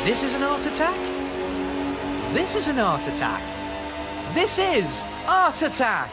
This is an art attack. This is an art attack. This is Art Attack.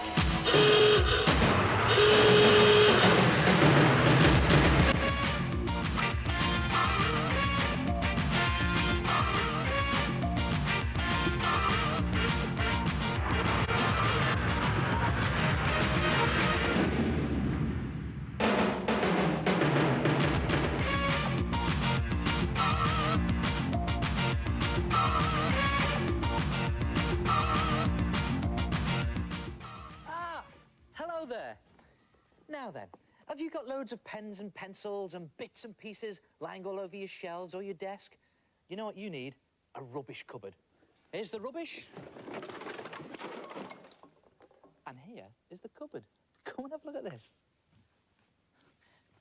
Hello there. Now then, have you got loads of pens and pencils and bits and pieces lying all over your shelves or your desk? You know what you need? A rubbish cupboard. Here's the rubbish. And here is the cupboard. Come and have a look at this.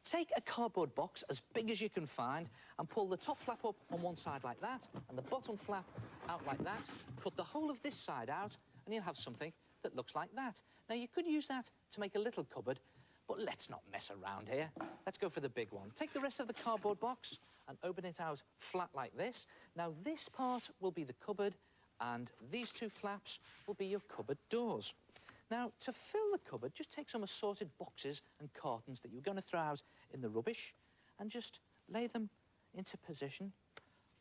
Take a cardboard box as big as you can find and pull the top flap up on one side like that and the bottom flap out like that. Cut the whole of this side out and you'll have something that looks like that. Now, you could use that to make a little cupboard, but let's not mess around here. Let's go for the big one. Take the rest of the cardboard box and open it out flat like this. Now, this part will be the cupboard, and these two flaps will be your cupboard doors. Now, to fill the cupboard, just take some assorted boxes and cartons that you're going to throw out in the rubbish and just lay them into position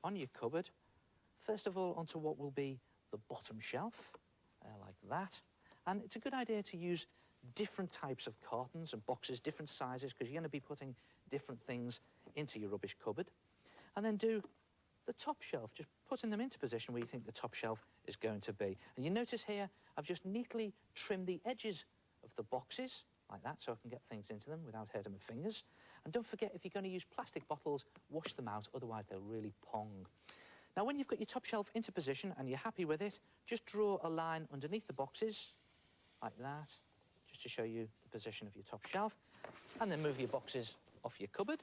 on your cupboard. First of all, onto what will be the bottom shelf, like that. And it's a good idea to use different types of cartons and boxes, different sizes, because you're going to be putting different things into your rubbish cupboard. And then do the top shelf, just putting them into position where you think the top shelf is going to be. And you notice here, I've just neatly trimmed the edges of the boxes, like that, so I can get things into them without hurting my fingers. And don't forget, if you're going to use plastic bottles, wash them out, otherwise they'll really pong. Now, when you've got your top shelf into position and you're happy with it, just draw a line underneath the boxes, like that, just to show you the position of your top shelf. And then move your boxes off your cupboard,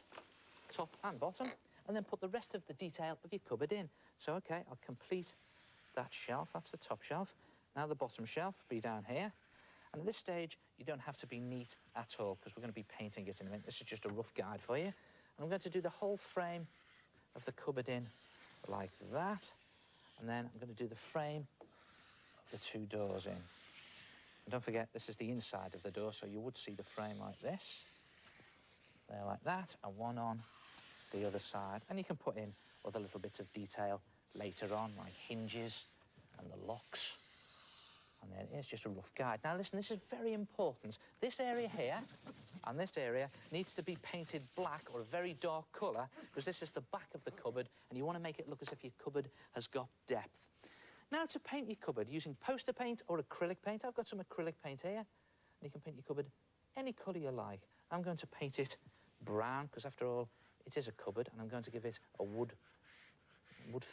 top and bottom, and then put the rest of the detail of your cupboard in. So, OK, I'll complete that shelf. That's the top shelf. Now the bottom shelf will be down here. And at this stage, you don't have to be neat at all, because we're going to be painting it in a minute. This is just a rough guide for you. And I'm going to do the whole frame of the cupboard in like that. And then I'm going to do the frame of the two doors in. And don't forget, this is the inside of the door, so you would see the frame like this. There, like that, and one on the other side. And you can put in other little bits of detail later on, like hinges and the locks. And then it's just a rough guide. Now, listen, this is very important. This area here and this area needs to be painted black or a very dark colour, because this is the back of the cupboard, and you want to make it look as if your cupboard has got depth. Now, to paint your cupboard using poster paint or acrylic paint, I've got some acrylic paint here, and you can paint your cupboard any colour you like. I'm going to paint it brown, because after all, it is a cupboard, and I'm going to give it a wood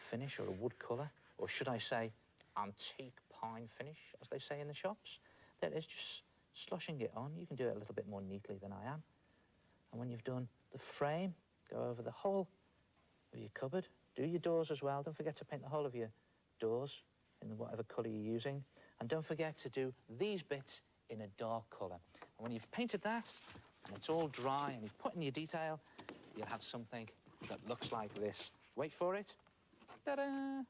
finish or a wood colour, or should I say antique pine finish, as they say in the shops. There it is, just sloshing it on. You can do it a little bit more neatly than I am. And when you've done the frame, go over the whole of your cupboard. Do your doors as well. Don't forget to paint the whole of your doors in whatever colour you're using. And don't forget to do these bits in a dark colour. And when you've painted that, and it's all dry, and you've put in your detail, you'll have something that looks like this. Wait for it. Ta-da!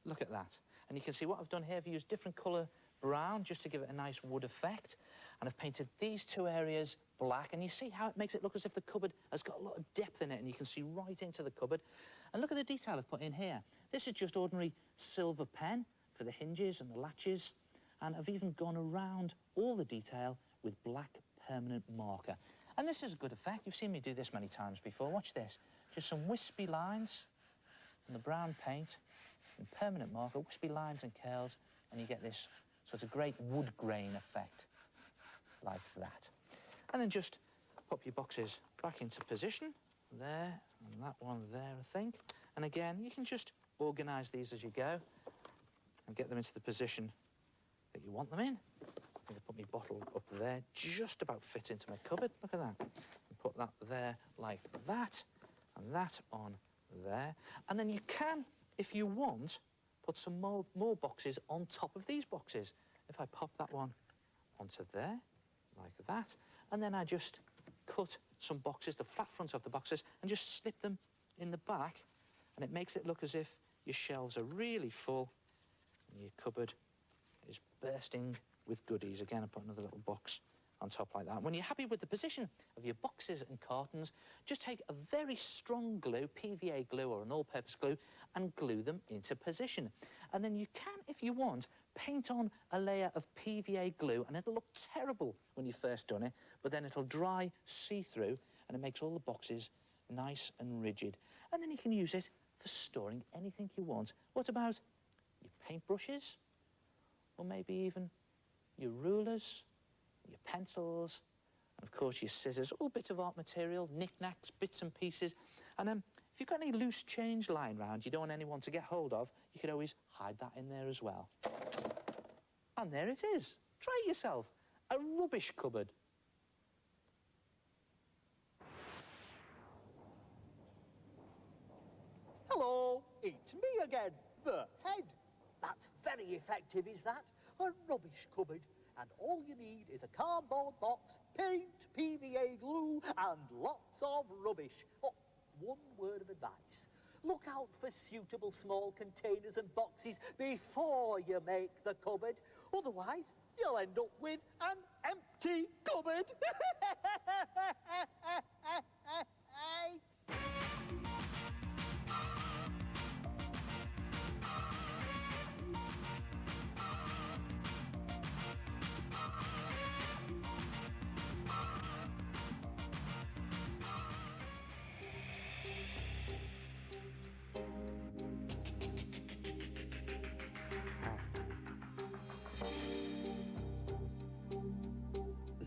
Look at that. And you can see what I've done here. I've used different colour brown just to give it a nice wood effect. And I've painted these two areas black. And you see how it makes it look as if the cupboard has got a lot of depth in it, and you can see right into the cupboard. And look at the detail I've put in here. This is just ordinary silver pen for the hinges and the latches. And I've even gone around all the detail with black permanent marker. And this is a good effect. You've seen me do this many times before. Watch this. Just some wispy lines from the brown paint and permanent marker, wispy lines and curls, and you get this sort of great wood grain effect, like that. And then just pop your boxes back into position, there, and that one there, I think. And again, you can just organise these as you go and get them into the position that you want them in. I'm going to put my bottle up there, just about fit into my cupboard. Look at that. And put that there like that, and that on there. And then you can, if you want, put some more boxes on top of these boxes. If I pop that one onto there, like that, and then I just cut some boxes, the flat front of the boxes, and just slip them in the back, and it makes it look as if your shelves are really full and your cupboard is bursting with goodies. Again, I put another little box on top like that. When you're happy with the position of your boxes and cartons, just take a very strong glue, PVA glue or an all-purpose glue, and glue them into position. And then you can, if you want, paint on a layer of PVA glue, and it'll look terrible when you've first done it, but then it'll dry, see-through, and it makes all the boxes nice and rigid. And then you can use it for storing anything you want. What about your paintbrushes? Or maybe even your rulers, your pencils, and of course your scissors, all bits of art material, knickknacks, bits and pieces. And if you've got any loose change lying around you don't want anyone to get hold of, you could always hide that in there as well. And there it is. Try it yourself. A rubbish cupboard. Hello, it's me again, the head. That's very effective, is that? A rubbish cupboard. And all you need is a cardboard box, paint, PVA glue, and lots of rubbish. Oh, one word of advice. Look out for suitable small containers and boxes before you make the cupboard. Otherwise, you'll end up with an empty cupboard.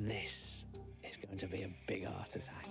This is going to be a big art attack.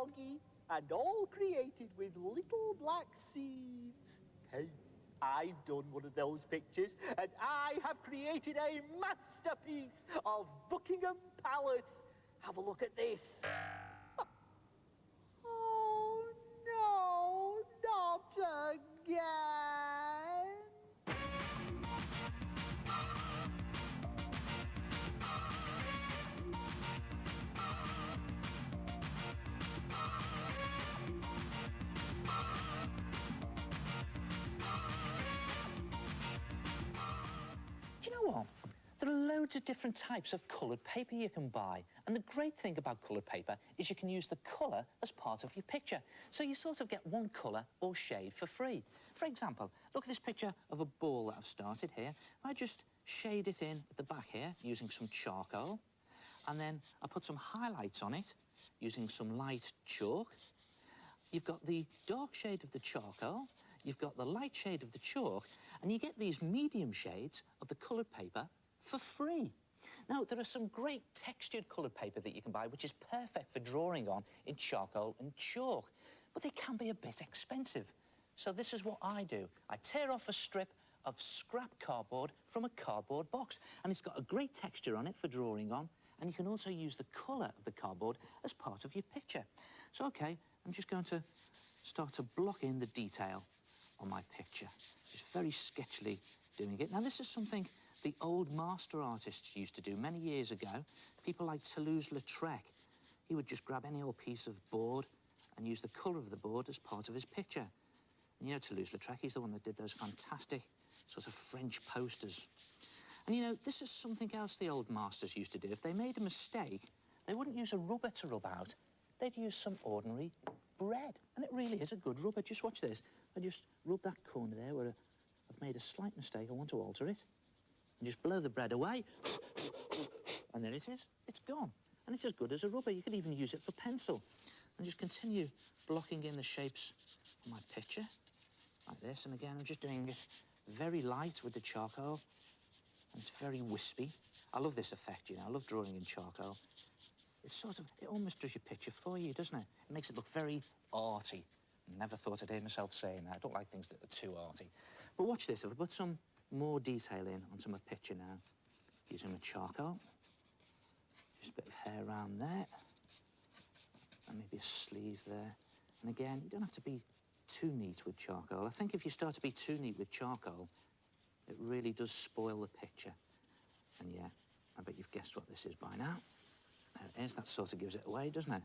doggy, and all created with little black seeds. Hey, I've done one of those pictures, and I have created a masterpiece of Buckingham Palace. Have a look at this. Oh, no, not again. Do you know what? There are loads of different types of coloured paper you can buy. And the great thing about coloured paper is you can use the colour as part of your picture. So you sort of get one colour or shade for free. For example, look at this picture of a ball that I've started here. I just shade it in at the back here using some charcoal. And then I put some highlights on it using some light chalk. You've got the dark shade of the charcoal, you've got the light shade of the chalk, and you get these medium shades of the coloured paper for free. Now, there are some great textured coloured paper that you can buy, which is perfect for drawing on in charcoal and chalk, but they can be a bit expensive. So this is what I do. I tear off a strip of scrap cardboard from a cardboard box, and it's got a great texture on it for drawing on, and you can also use the colour of the cardboard as part of your picture. So, OK, I'm just going to start to block in the detail on my picture. Just very sketchily doing it. Now, this is something the old master artists used to do many years ago. People like Toulouse-Lautrec. He would just grab any old piece of board and use the colour of the board as part of his picture. And you know Toulouse-Lautrec, he's the one that did those fantastic sort of French posters. And you know, this is something else the old masters used to do. If they made a mistake, they wouldn't use a rubber to rub out. They'd use some ordinary bread. And it really is a good rubber. Just watch this. I just rub that corner there where I've made a slight mistake. I want to alter it. And just blow the bread away. And there it is. It's gone. And it's as good as a rubber. You could even use it for pencil. And just continue blocking in the shapes of my picture. Like this. And again, I'm just doing it very light with the charcoal. And it's very wispy. I love this effect, you know. I love drawing in charcoal. It's sort of, it almost does your picture for you, doesn't it? It makes it look very arty. Never thought I'd hear myself saying that. I don't like things that are too arty. But watch this. If I put some more detail in onto my picture now, using my charcoal. Just a bit of hair around there. And maybe a sleeve there. And again, you don't have to be too neat with charcoal. I think if you start to be too neat with charcoal, it really does spoil the picture. And yeah, I bet you've guessed what this is by now. There it is. That sort of gives it away, doesn't it?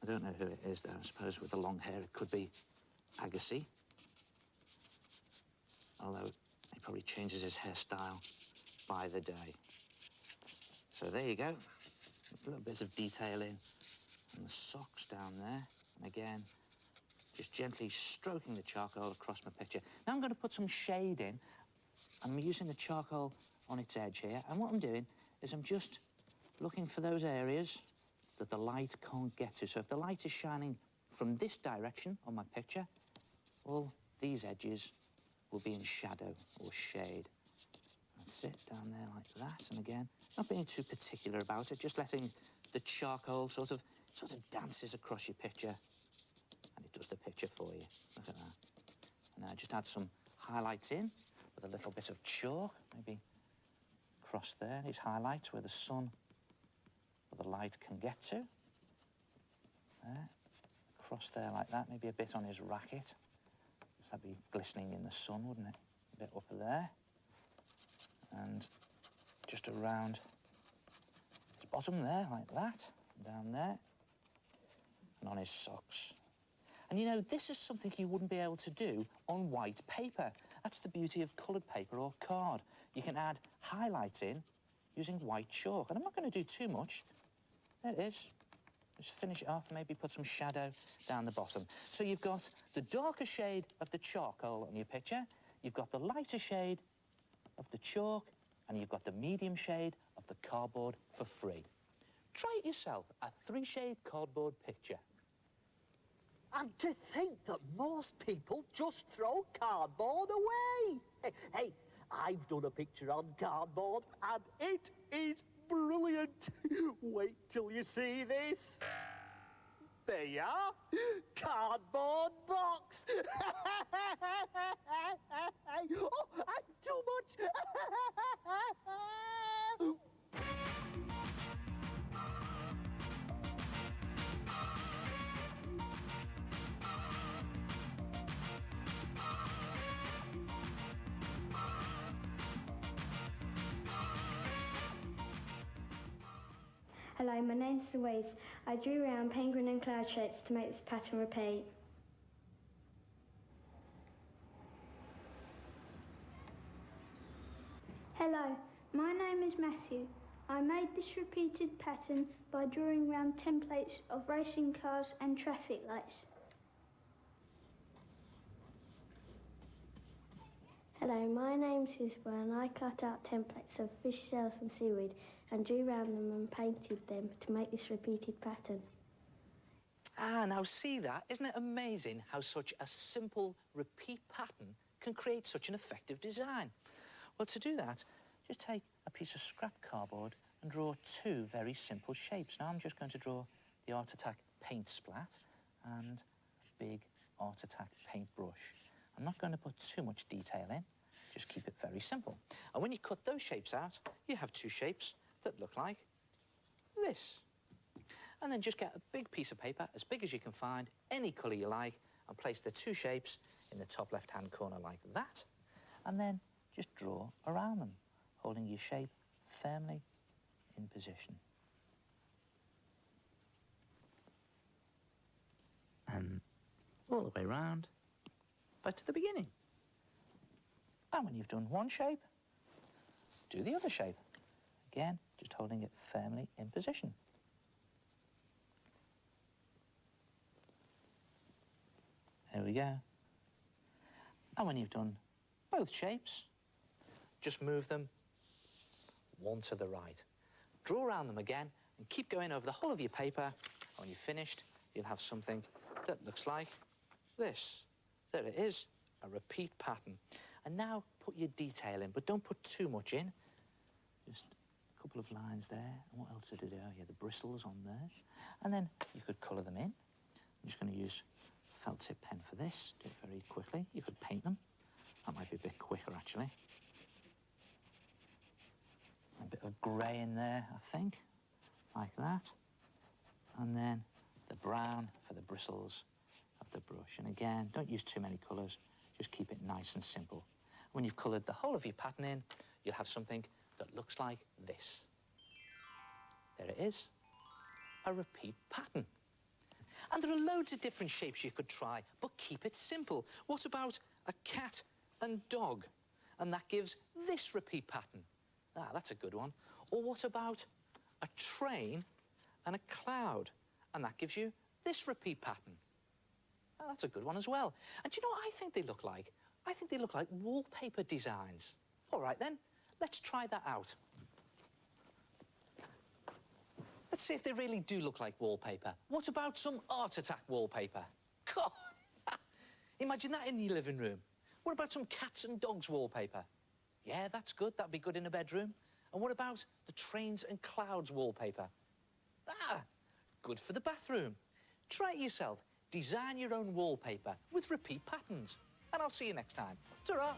I don't know who it is, though. I suppose with the long hair, it could be Agassi. Although he probably changes his hairstyle by the day. So there you go. A little bits of detail in. And the socks down there. And again, just gently stroking the charcoal across my picture. Now I'm going to put some shade in. I'm using the charcoal on its edge here. And what I'm doing is I'm just looking for those areas that the light can't get to. So if the light is shining from this direction on my picture, all these edges will be in shadow or shade. That's it, down there like that. And again, not being too particular about it, just letting the charcoal sort of dances across your picture. And it does the picture for you. Look at that. And now just add some highlights in with a little bit of chalk, maybe across there, these highlights where the sun or the light can get to. There. Across there like that, maybe a bit on his racket. Because that'd be glistening in the sun, wouldn't it? A bit up there. And just around his bottom there, like that. And down there. And on his socks. And you know, this is something you wouldn't be able to do on white paper. That's the beauty of coloured paper or card. You can add highlights in using white chalk. And I'm not going to do too much. There it is. Just finish it off, maybe put some shadow down the bottom. So you've got the darker shade of the charcoal on your picture, you've got the lighter shade of the chalk, and you've got the medium shade of the cardboard for free. Try it yourself, a 3-shade cardboard picture. And to think that most people just throw cardboard away. Hey, I've done a picture on cardboard, and it is brilliant. Wait till you see this. There you are. Cardboard box. Oh, I'm too much. Hello, my name's Louise. I drew around penguin and cloud shapes to make this pattern repeat. Hello, my name is Matthew. I made this repeated pattern by drawing round templates of racing cars and traffic lights. Hello, my name's Isabel and I cut out templates of fish shells and seaweed and drew around them and painted them to make this repeated pattern. Ah, now see that? Isn't it amazing how such a simple repeat pattern can create such an effective design? Well, to do that, just take a piece of scrap cardboard and draw two very simple shapes. Now I'm just going to draw the Art Attack paint splat and a big Art Attack paintbrush. I'm not going to put too much detail in, just keep it very simple. And when you cut those shapes out, you have two shapes that look like this. And then just get a big piece of paper, as big as you can find, any colour you like, and place the two shapes in the top left-hand corner like that. And then just draw around them, holding your shape firmly in position. And all the way round, back to the beginning. And when you've done one shape, do the other shape. Again, just holding it firmly in position. There we go. And when you've done both shapes, just move them one to the right. Draw around them again and keep going over the whole of your paper. And when you're finished, you'll have something that looks like this. There it is, a repeat pattern. And now put your detail in, but don't put too much in. Just a couple of lines there. And what else did I do? Oh, yeah, the bristles on there. And then you could colour them in. I'm just going to use felt tip pen for this. Do it very quickly. You could paint them. That might be a bit quicker, actually. A bit of grey in there, I think, like that. And then the brown for the bristles of the brush. And again, don't use too many colours. Just keep it nice and simple. When you've coloured the whole of your pattern in, you'll have something that looks like this. There it is, a repeat pattern. And there are loads of different shapes you could try, but keep it simple. What about a cat and dog? And that gives this repeat pattern. Ah, that's a good one. Or what about a train and a cloud? And that gives you this repeat pattern. Ah, that's a good one as well. And do you know what I think they look like? I think they look like wallpaper designs. All right, then, let's try that out. Let's see if they really do look like wallpaper. What about some Art Attack wallpaper? God, imagine that in your living room. What about some cats and dogs wallpaper? Yeah, that's good. That'd be good in a bedroom. And what about the trains and clouds wallpaper? Ah, good for the bathroom. Try it yourself. Design your own wallpaper with repeat patterns. And I'll see you next time. Ta-ra!